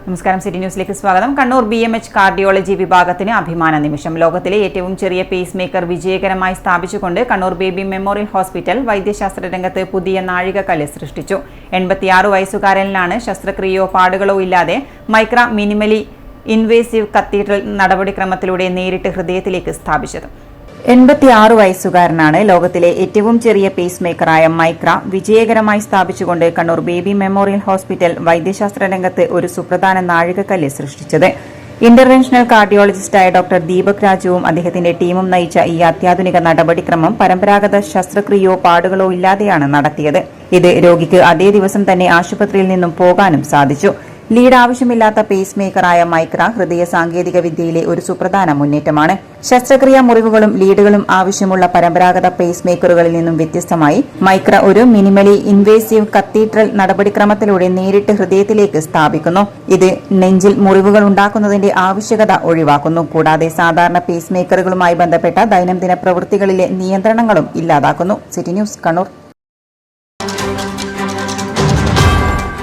നമസ്കാരം. സിറ്റി ന്യൂസിലേക്ക് സ്വാഗതം. കണ്ണൂർ BMH കാർഡിയോളജി വിഭാഗത്തിന് അഭിമാന നിമിഷം. ലോകത്തിലെ ഏറ്റവും ചെറിയ പേസ് മേക്കർ വിജയകരമായി സ്ഥാപിച്ചുകൊണ്ട് കണ്ണൂർ ബേബി മെമ്മോറിയൽ ഹോസ്പിറ്റൽ വൈദ്യശാസ്ത്ര രംഗത്ത് പുതിയ നാഴികക്കല്ല് സൃഷ്ടിച്ചു. 86 വയസ്സുകാരനാണ് ശസ്ത്രക്രിയയോ പാടുകളോ ഇല്ലാതെ മൈക്ര മിനിമലി ഇൻവേസീവ് കത്തീഡ്രൽ നടപടിക്രമത്തിലൂടെ നേരിട്ട് ഹൃദയത്തിലേക്ക് സ്ഥാപിച്ചത്. 86 വയസ്സുകാരനാണ് ലോകത്തിലെ ഏറ്റവും ചെറിയ പേസ് മേക്കറായ മൈക്ര വിജയകരമായി സ്ഥാപിച്ചുകൊണ്ട് കണ്ണൂർ ബേബി മെമ്മോറിയൽ ഹോസ്പിറ്റൽ വൈദ്യശാസ്ത്ര രംഗത്ത് ഒരു സുപ്രധാന നാഴികക്കല്ല് സൃഷ്ടിച്ചത്. ഇന്റർവെൻഷണൽ കാർഡിയോളജിസ്റ്റായ ഡോക്ടർ ദീപക് രാജുവും അദ്ദേഹത്തിന്റെ ടീമും നയിച്ച ഈ അത്യാധുനിക നടപടിക്രമം പരമ്പരാഗത ശസ്ത്രക്രിയയോ പാടുകളോ ഇല്ലാതെയാണ് നടത്തിയത്. ഇത് രോഗിക്ക് അതേ ദിവസം തന്നെ ആശുപത്രിയിൽ നിന്നും പോകാനും സാധിച്ചു. ലീഡ് ആവശ്യമില്ലാത്ത പേസ് മേക്കറായ മൈക്ര ഹൃദയ സാങ്കേതിക വിദ്യയിലെ ഒരു സുപ്രധാന മുന്നേറ്റമാണ്. ശസ്ത്രക്രിയാ മുറിവുകളും ലീഡുകളും ആവശ്യമുള്ള പരമ്പരാഗത പേസ് മേക്കറുകളിൽ നിന്നും വ്യത്യസ്തമായി മൈക്ര ഒരു മിനിമലി ഇൻവേസീവ് കത്തീഡ്രൽ നടപടിക്രമത്തിലൂടെ നേരിട്ട് ഹൃദയത്തിലേക്ക് സ്ഥാപിക്കുന്നു. ഇത് നെഞ്ചിൽ മുറിവുകൾ ഉണ്ടാക്കുന്നതിന്റെ ആവശ്യകത ഒഴിവാക്കുന്നു. കൂടാതെ സാധാരണ പേസ് മേക്കറുകളുമായി ബന്ധപ്പെട്ട ദൈനംദിന പ്രവൃത്തികളിലെ നിയന്ത്രണങ്ങളും ഇല്ലാതാക്കുന്നു. City news, Kannur.